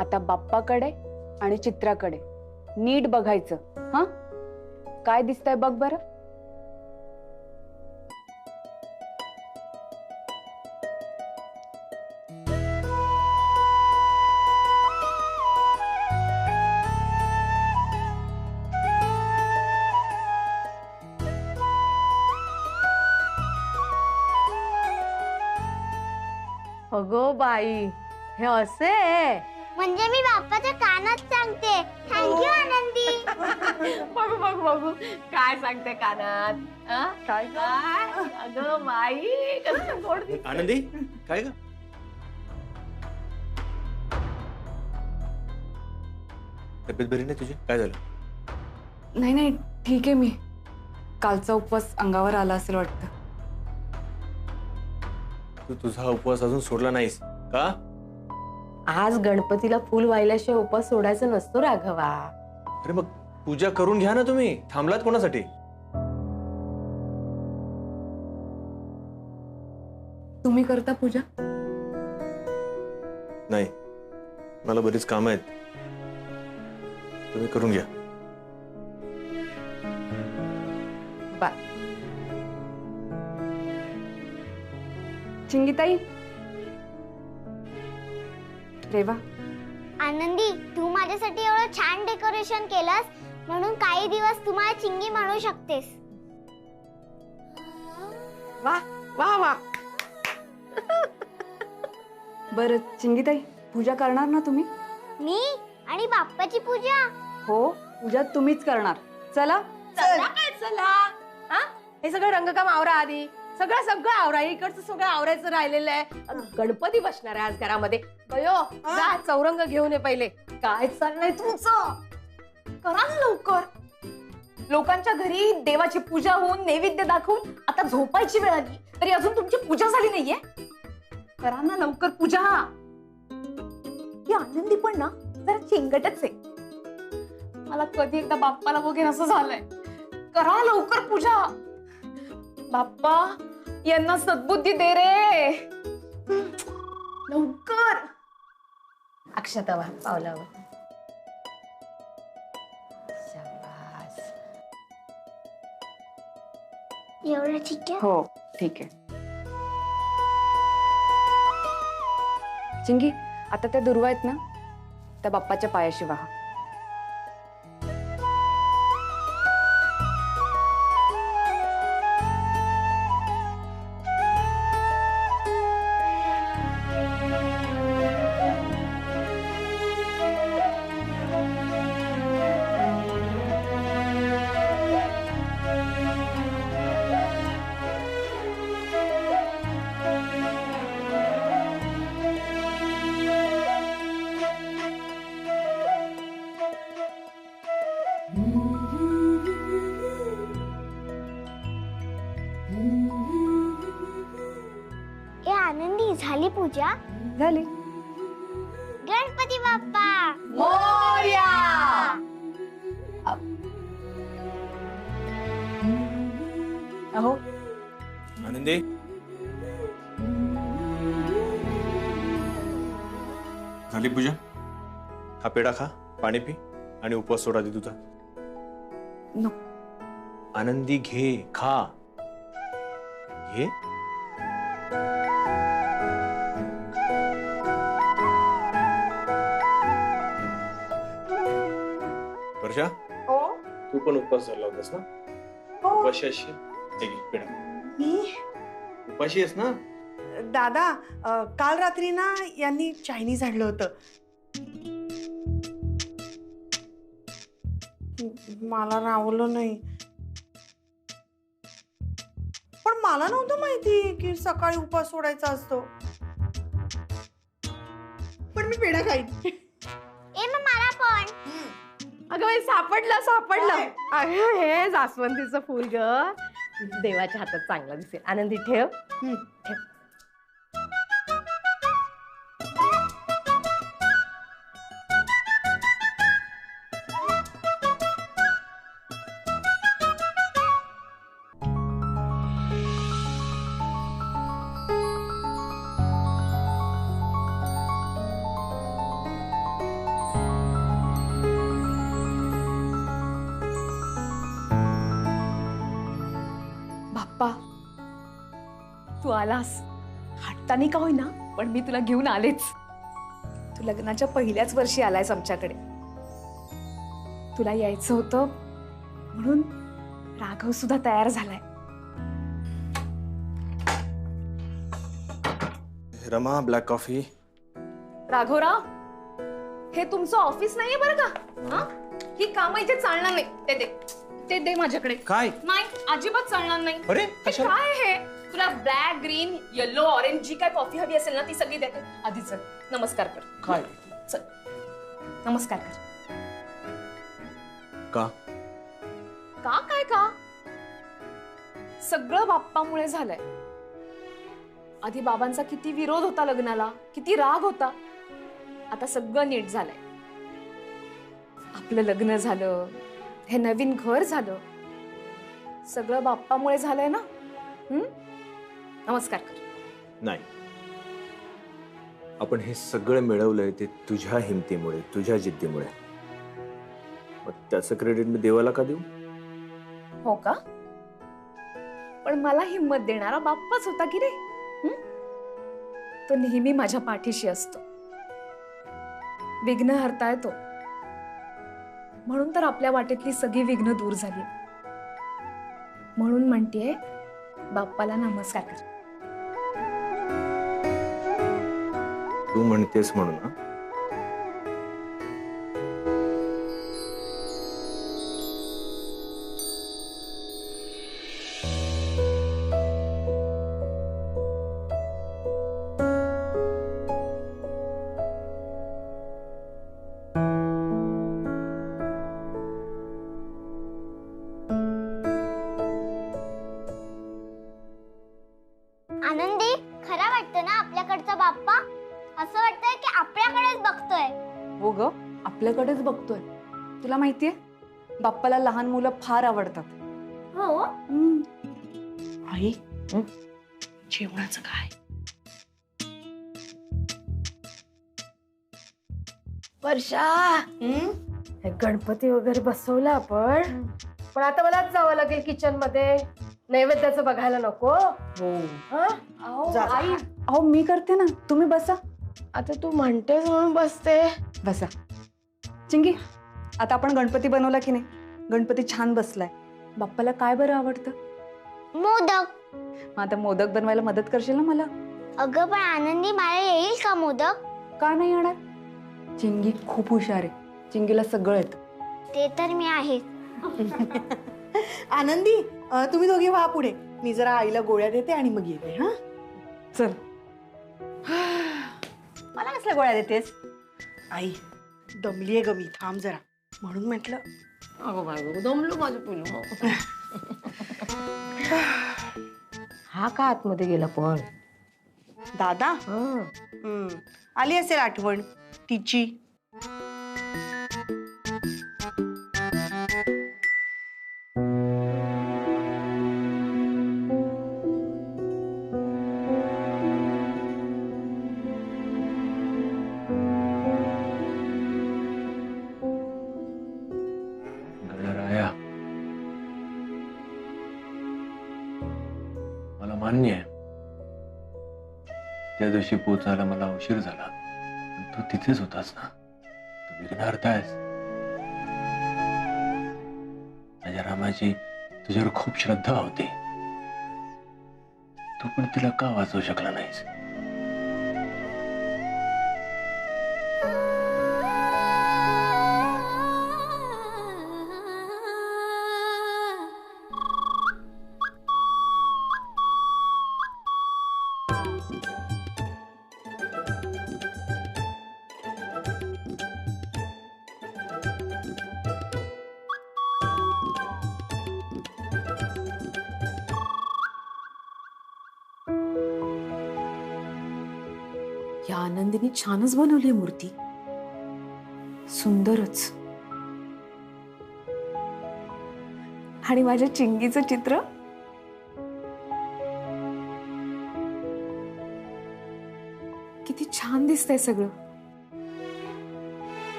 आता बाप्पाकडे आणि चित्राकडे नीट बघायचं. हा, काय दिसतंय बघ बरं. अगो बाई, हे असे आहे. म्हणजे मी बाप्पाच्या कानात सांगते. थँक्यू आनंदी. बघू बघू बघू काय सांगते कानात. काय काय अगं बाई, कसं गोड दिसतंय. आनंदी काय ग? तब्येत बरी नाही तुझी? काय झालं? नाही नाही, ठीक आहे. मी कालचा उपवास अंगावर आला असेल वाटतं. तू तुझा उपवास अजून सोडला नाहीस का? आज गणपतीला फुल वाहिल्याशिवाय उपवास सोडायचा नसतो राघवा. अरे मग पूजा करून घ्या ना तुम्ही. थांबलात कोणासाठी? तुम्ही करता पूजा? नाही, मला बरीच कामं आहेत. तुम्ही करून घ्या. बाय. चिंगीताई, रेवा. आनंदी, तू माझ्यासाठी एवढं छान डेकोरेशन केलंस म्हणून काही दिवस तुम्हाला चिंगी म्हणू शकतेस. वा वा वा. बरं चिंगीताई, पूजा करणार ना तुम्ही? मी आणि बाप्पाची पूजा. हो, पूजा तुम्हीच करणार. चला. चला काय चला. हा, हे सगळं रंगकाम आवरा आधी. सगळं सगळं आवरा. इकडचं सगळं आवरायचं राहिलेलं आहे. गणपती बसणार आहे आज घरामध्ये. बयो, जा चौरंग घेऊन ये पहिले. काय चाललंय तुमचं? करा ना लवकर. लोकांच्या घरी देवाची पूजा होऊन नैवेद्य दाखवून आता झोपायची वेळ आली तरी अजून तुमची पूजा झाली नाहीये. करा ना लवकर पूजा. ही आनंदी पण ना जरा चिंगटच आहे. मला कधी एकदा बाप्पाला बघेन असं झालंय. करा लवकर पूजा. बाप्पा यांना सद्बुद्धी दे रे लवकर. अक्षता वा पावलावर. शाबास. एवढं ठीक आहे. हो, ठीक आहे. चिंगी, आता त्या दुर्वा आहेत ना, त्या बाप्पाच्या पायाशी वाहा. ए आनंदी, झाली पूजा? झाली. गणपती बाप्पा मोरया. अहो, आनंदी, झाली पूजा? हा पेढा खा, पाणी पी आणि उपवास सोडा दे तुझा. नको. आनंदी घे, खा. घे. वर्षा, तू पण उपवास धरला होतास ना? उपाशी असशील. हे घे पेढा. मी उपाशी आहेस ना? दादा, काल रात्री ना यांनी चायनीज आणलं होतं. मला रावलं नाही, पण मला नव्हतं माहिती की सकाळी उपवास सोडायचा असतो. पण मी पेढा खाईन. ए मग मला पण. अगं बाई, सापडलं सापडलं. अगं, हे जास्वंदीचं फुल ग. देवाच्या हातात चांगलं दिसेल. आनंदी ठेव. ठेव. आलास. हट्टाने का होईना पण मी तुला घेऊन आलेच. तू लग्नाच्या पहिल्याच वर्षी आलायस आमच्याकडे. तुला यायचं होतं म्हणून राघव सुद्धा तयार झालाय. Rama black coffee. राघवराव, हे तुमचं ऑफिस नाहीये बरं का. हा? ही कामं इथे चालणार नाही. ते दे माझ्याकडे. काय? नाही, अजिबात चालणार नाही. अरे हे कशाला? काय हे? तुला ब्लॅक, ग्रीन, येलो, ऑरेंज जी काय कॉफी हवी असेल ना ती सगळी देते. आधी चल नमस्कार कर. काय? चल नमस्कार कर. का? का काय का? सगळं बाप्पामुळे झालंय. आधी बाबांचा किती विरोध होता लग्नाला, किती राग होता. आता सगळं नीट झालंय. आपलं लग्न झालं, हे नवीन घर झालं, सगळं बाप्पामुळे झालंय ना. नमस्कार कर. नाही, आपण हे सगळं मिळवलंय ते तुझ्या हिमतीमुळे, तुझ्या जिद्दीमुळे. मग त्याचं क्रेडिट मी देवाला का देऊ? हो का? पण मला हिम्मत देणारा बाप्पाच होता की रे. तो नेहमी माझ्या पाठीशी असतो. विघ्न हरताय तो. म्हणून तर आपल्या वाटेतली सगळी विघ्न दूर झाली. म्हणून म्हणतेय बाप्पाला नमस्कार कर. तू म्हणतेस म्हणून ना. आनंदी, खरं वाटतं ना आपल्याकडचा बाप्पा? असं वाटतंय की आपल्याकडेच बघतोय. हो ग, आपल्याकडेच बघतोय. तुला माहितीये बाप्पाला लहान मुलं फार आवडतात. हो. आई जेवणाचं काय? वर्षा, हे गणपती वगैरे बसवला आपण, पण आता मलाच जावं लागेल किचन मध्ये. नैवेद्याचं बघायला नको? हो. हा? जा. आई, अहो मी करते ना, तुम्ही बसा. आता तू म्हणतेस म्हणून बसते. बसा. चिंगी, आता आपण गणपती बनवला की नाही? गणपती छान बसलाय. बाप्पाला काय बरं आवडतं? मोदक. मग आता मोदक बनवायला मदत करशील ना मला? अगं पण आनंदी, मला येईल का मोदक? का नाही येणार? चिंगी खूप हुशार आहे. चिंगीला सगळं येतं. ते तर मी आहे. आनंदी, तुम्ही दोघे व्हा पुढे. मी जरा आईला गोळ्या देते आणि मग येते. हा, चल. मला कसल्या गोळ्या देतेस? आई दमलीये ग मी, थांब जरा म्हणून म्हटलं. अगो बाय, दमलो माझं पिलू. हा का आतमध्ये गेला पण? दादा, आली असेल आठवण तिची. गणराया, मला मान्य आहे त्या दिवशी पोचायला मला उशीर झाला, पण तू तिथेच होतास ना. तू विघ्न हरतायस. माझ्या रामाची तुझ्यावर खूप श्रद्धा होती. तू पण तिला का वाचवू शकला नाहीस? या आनंदीने छानच बनवली मूर्ती. सुंदरच. आणि माझ्या चिंगीचं चित्र किती छान दिसतंय सगळं.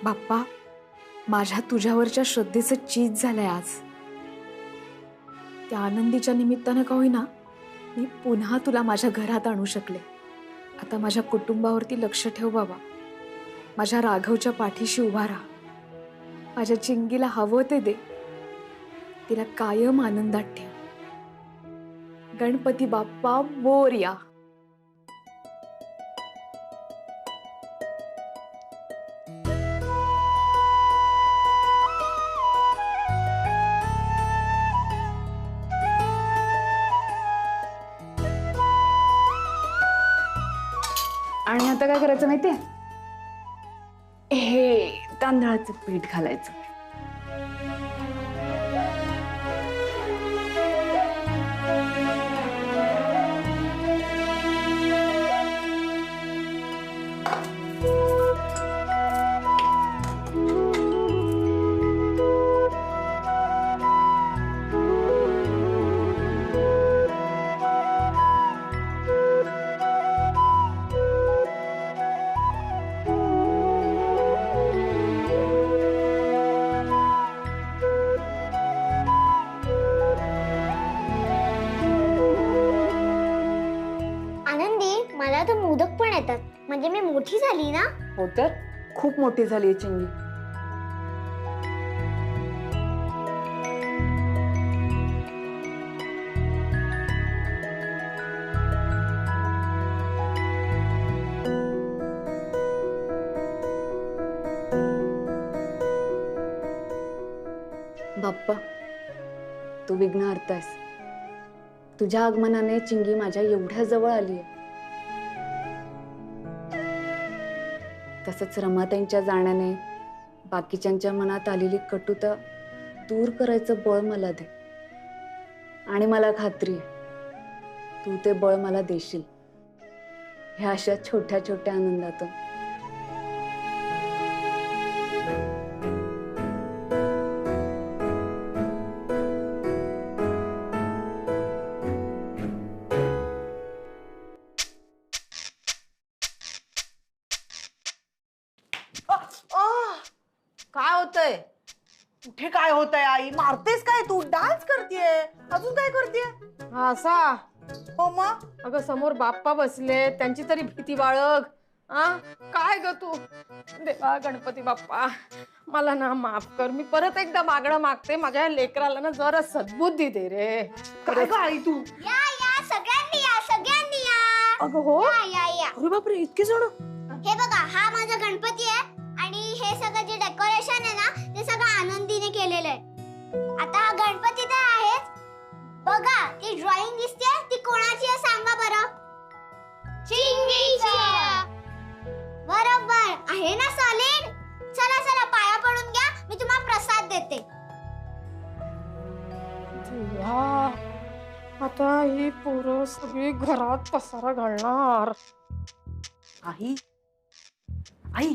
बाप्पा, माझ्या तुझ्यावरच्या श्रद्धेचं चीज झालंय आज. त्या आनंदीच्या निमित्तानं का होईना मी पुन्हा तुला माझ्या घरात आणू शकले. आता माझ्या कुटुंबावरती लक्ष ठेव बाबा. माझ्या राघवच्या पाठीशी उभा राहा. माझ्या चिंगीला हवं ते दे. तिला कायम आनंदात ठेव. गणपती बाप्पा मोरया. आणि आता काय करायचं माहितीये, हे तांदळाचं पीठ घालायचं. आनंदी, मला तर मोदक पण येतात. म्हणजे मी मोठी झाली ना. हो तर खूप मोठी झाली आहे चिंगी. बाप्पा, तू विघ्न हरतायस. तुझ्या आगमनाने चिंगी माझ्या एवढ्या जवळ आली आहे. तसंच रमाताईंच्या जाण्याने बाकीच्यांच्या मनात आलेली कटुता दूर करायचं बळ मला दे. आणि मला खात्री आहे तू ते बळ मला देशील. ह्या अशा छोट्या छोट्या आनंदातून. काय होतंय? कुठे काय होतंय आई? मारतेस काय तू? डान्स करतेय, अजून काय करतेय? हा असा? हो मग. अगं समोर बाप्पा बसले, त्यांची तरी भीती बाळग. आ काय ग तू? देवा गणपती बाप्पा, मला ना माफ कर. मी परत एकदा मागणं मागते. माझ्या लेकराला ना जरा सद्बुद्धी दे रे. काय ग आई तू? या या सगळ्यांनी या, सगळ्यांनी या. अगं हो? या. अरे बापरे, इतके जण? हे बघा, हा माझा गणपती आहे. आणि हे सगळं जे डेकोरेशन आहे ना, ते सगळं आनंदीने केलेलं आहे. आता हा गणपती तर आहेच. बघा, ती ड्रॉइंग दिसते, ती कोणाची आहे सांगा बरं? चिंगीची. बरोबर आहे ना सॉलिड? चला चला, पाया पडून घ्या. मी तुम्हाला प्रसाद देते. देवा, आता ही पोरं सगळी घरात पसारा घालणार. आई आई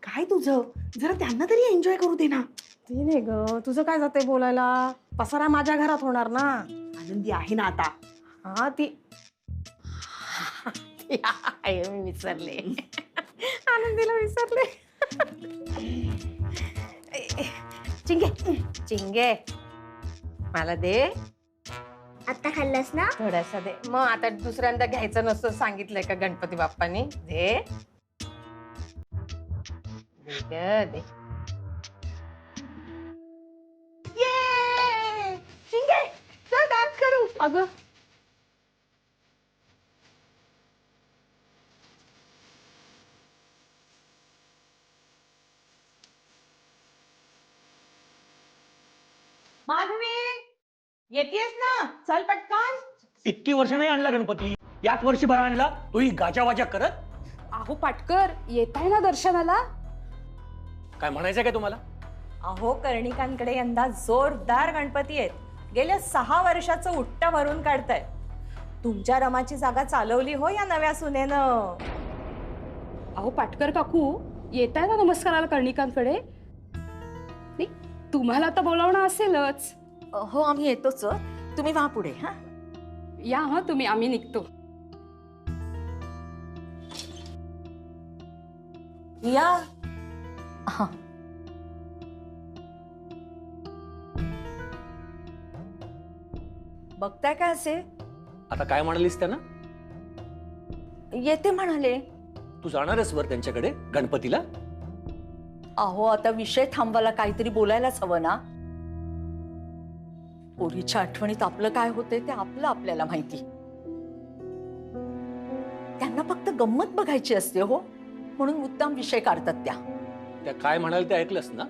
काय तुझं? जरा त्यांना तरी एन्जॉय करू दे ना. ती नाही ग, तुझं काय जाते बोलायला? पसारा माझ्या घरात होणार ना. आनंदी आहे ना आता. हा ती आहे, मी विसरले. आनंदीला विसरले. चिंगे चिंगे, मला दे. आता खाल्लंस ना? थोडासा दे. मग आता दुसऱ्यांदा घ्यायचं नसतं सांगितलंय का गणपती बाप्पानी? दे दे दे. चिंगे, चल डान्स करू. अगं माधवी, येतेस ना? चल पटकन. इतकी वर्ष नाही आणला गणपती, याच वर्षी भर आणला. तोही गाजावाजा करत. अहो पाटकर, येताय ना दर्शनाला? काय म्हणायचं काय तुम्हाला? अहो, कर्णिकांकडे यंदा जोरदार गणपती आहेत. गेल्या 6 वर्षाचं उट्ट भरून काढताय. तुमच्या रमाची जागा चालवली हो या नव्या सुनेनं. अहो पाटकर काकू, येताय ना नमस्काराला कर्णिकांकडे? नाही, तुम्हाला आता बोलावणं असेलच. हो, आम्ही येतोच. तुम्ही व्हा पुढे. हा या हा तुम्ही, आम्ही निघतो. या. हा. बघताय काय असे? आता काय म्हणालीस त्यांना? येते म्हणाले. तू जाणारच वर त्यांच्याकडे गणपतीला? अहो आता विषय थांबवायला काहीतरी बोलायलाच हवं ना. पोरीच्या आठवणीत आपलं काय होतंय ते आपल्याला माहिती. त्यांना फक्त गंमत बघायची असते हो, म्हणून मुद्दाम विषय काढतात त्या काय म्हणाल ते ऐकलंस ना?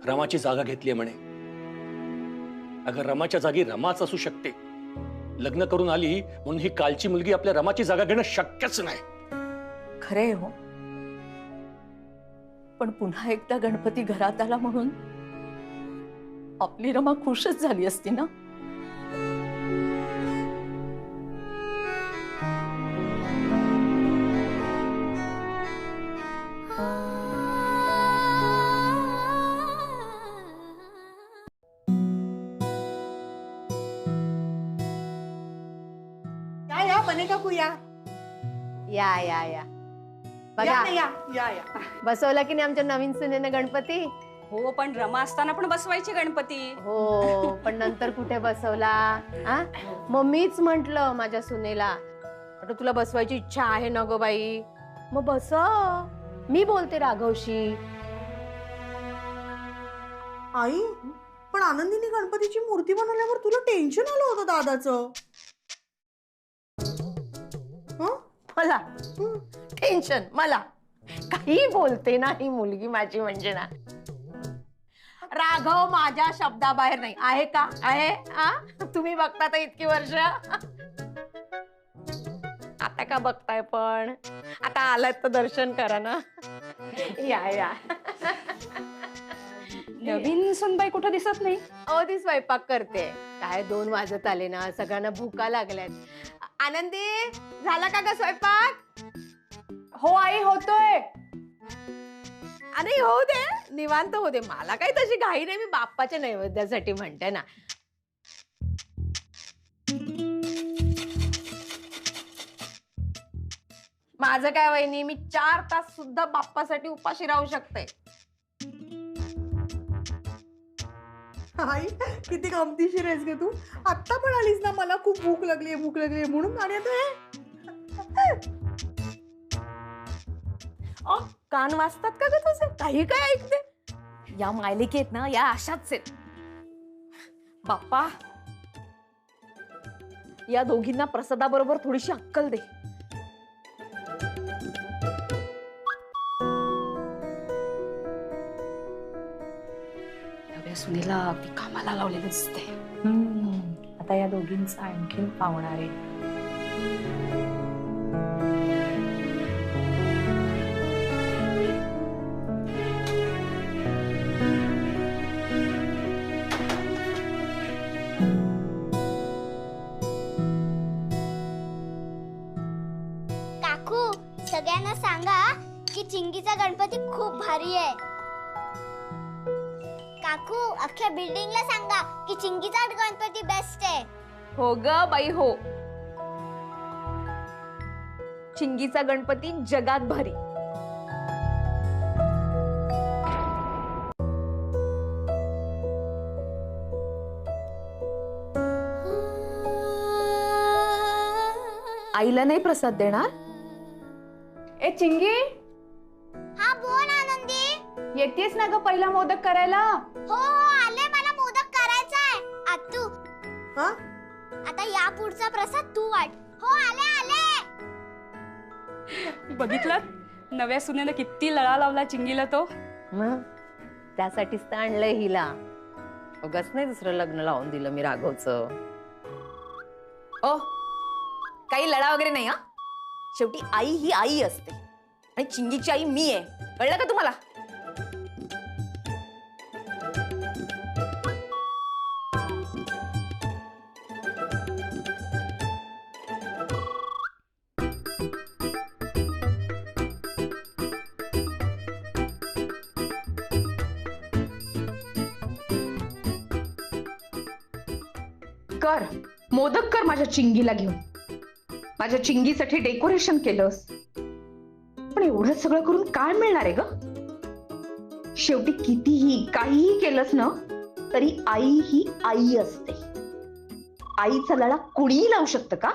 रमाची जागा घेतलीये म्हणे. अगं रमाच्या जागी रमाच असू शकते. लग्न करून आली म्हणून ही कालची मुलगी आपल्या रमाची जागा घेणं शक्यच नाही. खरे हो, पण पुन्हा एकदा गणपती घरात आला म्हणून आपली रमा खुशच झाली असती ना. या बने काकू या या या या या बघा, ना, या या या बसवला की नाही आमच्या नवीन सुनेनं गणपती? हो, पण रमा असताना पण बसवायची गणपती. हो, पण नंतर कुठे बसवला? आ? मग मीच म्हंटल माझ्या सुनेला, आता तुला बसवायची इच्छा आहे ना गो बाई, मग बसव. मी बोलते राघवशी. आई, पण आनंदीने गणपतीची मूर्ती बनवल्यावर तुला टेन्शन आलं होतं दादाचं. मला टेन्शन? मला काही बोलते ना ही मुलगी माझी, म्हणजे ना राघव माझ्या शब्दाबाहेर नाही आहे का? आहे. तुम्ही बघता तर इतकी वर्ष, आता का बघताय? पण आता आलात तर दर्शन करा ना. या या. नवीन सुनबाई कुठं दिसत नाही. अहो ती स्वयंपाक करते. काय 2 वाजत आले ना, सगळ्यांना भूका लागल्यात. आनंदी, झाला का ग स्वयंपाक? हो आई, होतोय. अरे होऊ दे, निवांत होऊ दे. मला काही तशी घाई नाही, मी बाप्पाच्या नैवेद्यासाठी म्हणते ना. माझं काय वहिनी, मी 4 तास सुद्धा बाप्पासाठी उपाशी राहू शकते. आई, किती गमतीशीर आहेस ग तू. आत्ता पण आलीस ना, मला खूप भूक लागली म्हणून. आणि आता हे कान वाजतात का ग तुझे? काही काय ऐकते? या मायलिकेत ना या अशाच आहेत. बाप्पा, या दोघींना प्रसादाबरोबर थोडीशी अक्कल दे. नव्या सुनेला ती कामाला लावलेलं दिसते. आता या दोघींचा आणखीन पावणार आहे. काकू, सगळ्यांना सांगा की चिंगीचा गणपती खूप भारी आहे. काकू, अख्ख्या बिल्डिंगला सांगा की चिंगीचा गणपती बेस्ट आहे. हो ग बाई हो, चिंगीचा गणपती जगात भारी. आईला नाही प्रसाद देणार? ए चिंगी, हा बोल आनंदी. येतेस ना ग पहिला मोदक करायला? हो आले, मला मोदक करायचा आहे. आतू, हा? आता या पुढचा प्रसाद तू वाट. हो आले आले. बघितलं नव्या सुनेनं किती लळा लावला चिंगीला तो. मग त्यासाठीच तर आणलंय हिला. उगाच नाही दुसरं लग्न लावून दिलं मी राघवचं. ओ, काही लढा वगैरे नाही. हा, शेवटी आई ही आई असते आणि चिंगीची आई मी आहे. कळलं का तुम्हाला? कर मोदक कर माझ्या चिंगीला घेऊन. माझ्या चिंगीसाठी डेकोरेशन केलंस, पण एवढं सगळं करून काय मिळणार आहे ग? शेवटी कितीही काहीही केलंस ना तरी आई ही आई असते. आईचा लळा कुणीही लावू शकतं का?